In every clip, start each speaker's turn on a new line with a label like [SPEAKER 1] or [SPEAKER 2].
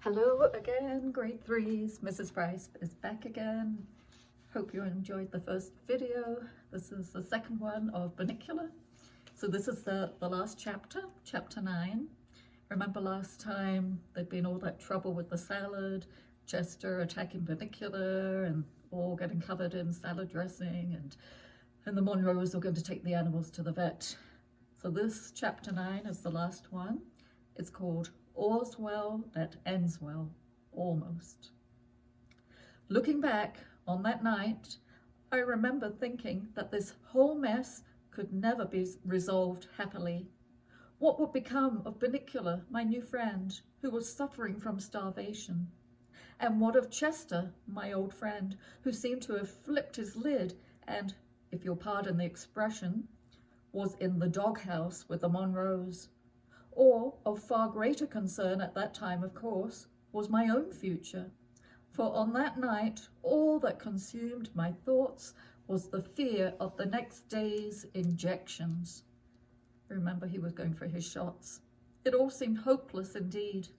[SPEAKER 1] Hello again, grade threes. Mrs. Price is back again. Hope you enjoyed the first video. This is the second one of Bunnicula. So this is the last chapter, chapter 9. Remember last time there'd been all that trouble with the salad, Chester attacking Bunnicula and all getting covered in salad dressing, and the Monroes were going to take the animals to the vet. So this chapter 9 is the last one. It's called All's Well That Ends Well, almost. Looking back on that night, I remember thinking that this whole mess could never be resolved happily. What would become of Bunnicula, my new friend, who was suffering from starvation? And what of Chester, my old friend, who seemed to have flipped his lid and, if you'll pardon the expression, was in the doghouse with the Monroes? Or, of far greater concern at that time, of course, was my own future. For on that night, all that consumed my thoughts was the fear of the next day's injections. Remember, he was going for his shots. It all seemed hopeless indeed.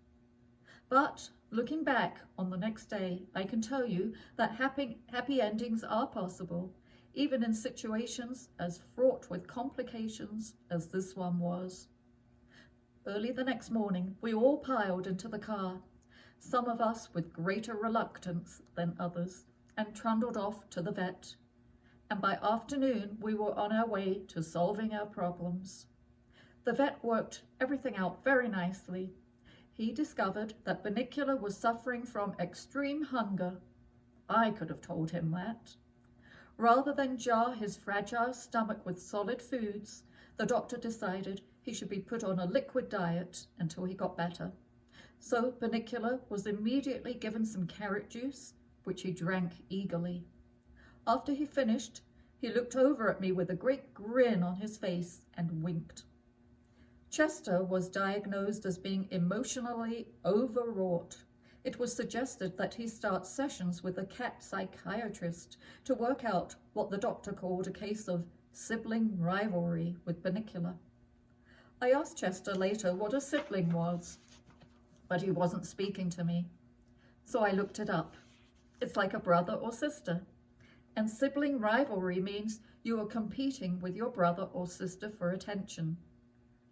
[SPEAKER 1] But, looking back on the next day, I can tell you that happy endings are possible, even in situations as fraught with complications as this one was. Early the next morning, we all piled into the car, some of us with greater reluctance than others, and trundled off to the vet. And by afternoon, we were on our way to solving our problems. The vet worked everything out very nicely. He discovered that Bunnicula was suffering from extreme hunger. I could have told him that. Rather than jar his fragile stomach with solid foods, the doctor decided he should be put on a liquid diet until he got better. So Bunnicula was immediately given some carrot juice, which he drank eagerly. After he finished, he looked over at me with a great grin on his face and winked. Chester was diagnosed as being emotionally overwrought. It was suggested that he start sessions with a cat psychiatrist to work out what the doctor called a case of sibling rivalry with Bunnicula. I asked Chester later what a sibling was, but he wasn't speaking to me. So I looked it up. It's like a brother or sister. And sibling rivalry means you are competing with your brother or sister for attention.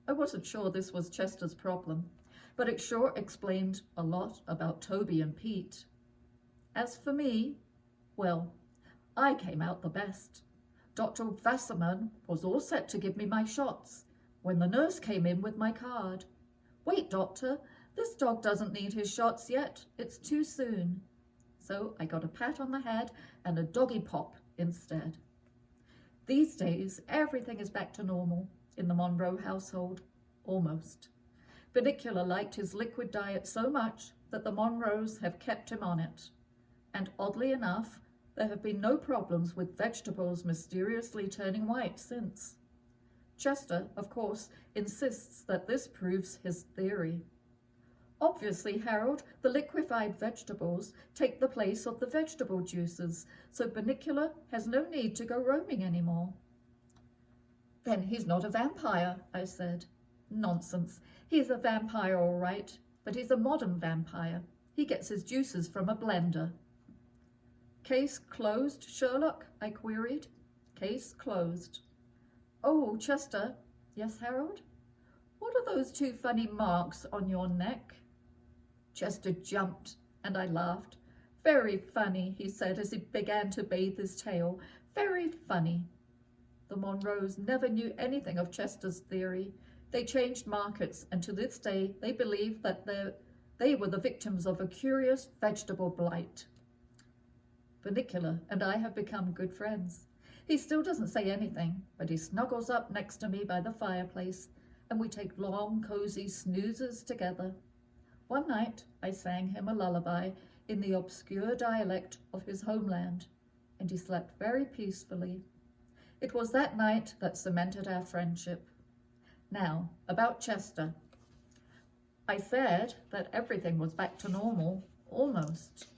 [SPEAKER 1] I wasn't sure this was Chester's problem, but it sure explained a lot about Toby and Pete. As for me, well, I came out the best. Dr. Wasserman was all set to give me my shots when the nurse came in with my card. "Wait, doctor, this dog doesn't need his shots yet. It's too soon." So I got a pat on the head and a doggy pop instead. These days, everything is back to normal in the Monroe household, almost. Bunnicula liked his liquid diet so much that the Monroes have kept him on it. And oddly enough, there have been no problems with vegetables mysteriously turning white since. Chester, of course, insists that this proves his theory. Obviously, Harold, the liquefied vegetables take the place of the vegetable juices, so Bunnicula has no need to go roaming anymore. "Then he's not a vampire," I said. "Nonsense. He's a vampire all right, but he's a modern vampire. He gets his juices from a blender." "Case closed, Sherlock?" I queried. "Case closed." "Oh, Chester." "Yes, Harold?" "What are those two funny marks on your neck?" Chester jumped, and I laughed. "Very funny," he said as he began to bathe his tail. "Very funny." The Monroes never knew anything of Chester's theory. They changed markets, and to this day they believe that they were the victims of a curious vegetable blight. Bunnicula and I have become good friends. He still doesn't say anything, but he snuggles up next to me by the fireplace, and we take long, cozy snoozes together. One night I sang him a lullaby in the obscure dialect of his homeland, and he slept very peacefully. It was that night that cemented our friendship. Now, about Chester. I said that everything was back to normal, almost.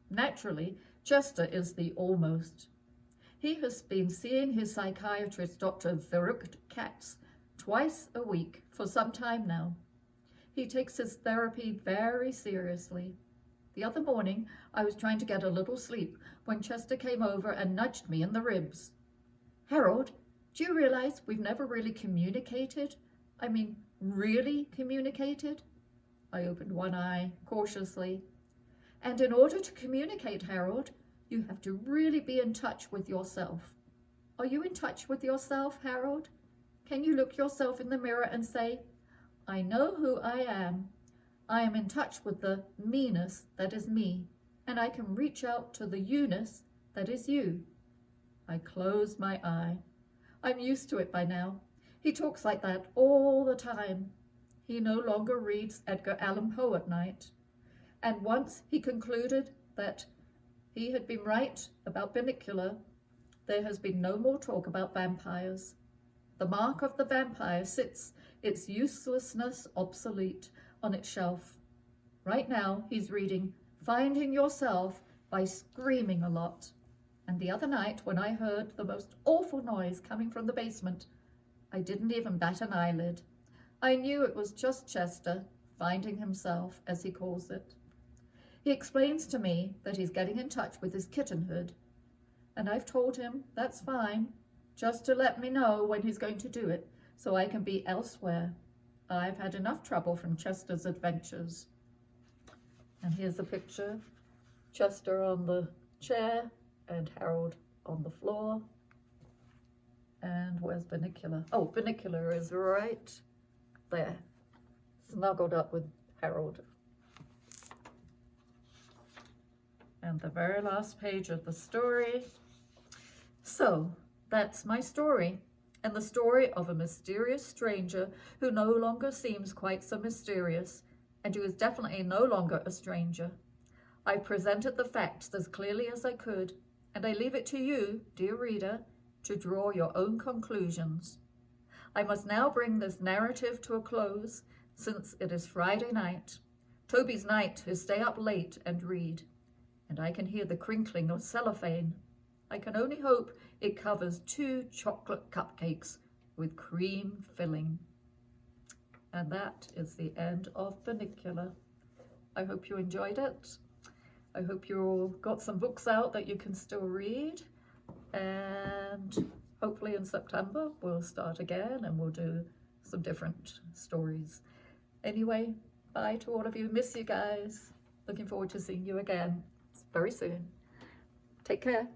[SPEAKER 1] Naturally, Chester is the almost. He has been seeing his psychiatrist, Dr. Verrückt Katz, twice a week for some time now. He takes his therapy very seriously. The other morning, I was trying to get a little sleep when Chester came over and nudged me in the ribs. Harold, do you realize we've never really communicated? I mean, really communicated? I opened one eye cautiously. And in order to communicate, Harold, you have to really be in touch with yourself. Are you in touch with yourself, Harold? Can you look yourself in the mirror and say, I know who I am. I am in touch with the me-ness that is me, and I can reach out to the you-ness that is you. I closed my eye. I'm used to it by now. He talks like that all the time. He no longer reads Edgar Allan Poe at night. And once he concluded that he had been right about Bunnicula, there has been no more talk about vampires. The mark of the vampire sits, its uselessness obsolete, on its shelf. Right now, he's reading Finding Yourself by Screaming a Lot. And the other night, when I heard the most awful noise coming from the basement, I didn't even bat an eyelid. I knew it was just Chester, finding himself, as he calls it. He explains to me that he's getting in touch with his kittenhood. And I've told him that's fine, just to let me know when he's going to do it, so I can be elsewhere. I've had enough trouble from Chester's adventures. And here's a picture. Chester on the chair and Harold on the floor. And where's Bunnicula? Oh, Bunnicula is right there, snuggled up with Harold. And the very last page of the story. So, that's my story. And the story of a mysterious stranger who no longer seems quite so mysterious, and who is definitely no longer a stranger. I presented the facts as clearly as I could, and I leave it to you, dear reader, to draw your own conclusions. I must now bring this narrative to a close, since it is Friday night, Toby's night to stay up late and read, and I can hear the crinkling of cellophane. I can only hope it covers 2 chocolate cupcakes with cream filling. And that is the end of Bunnicula. I hope you enjoyed it. I hope you all got some books out that you can still read. And hopefully in September we'll start again and we'll do some different stories. Anyway, bye to all of you. Miss you guys. Looking forward to seeing you again very soon. Take care.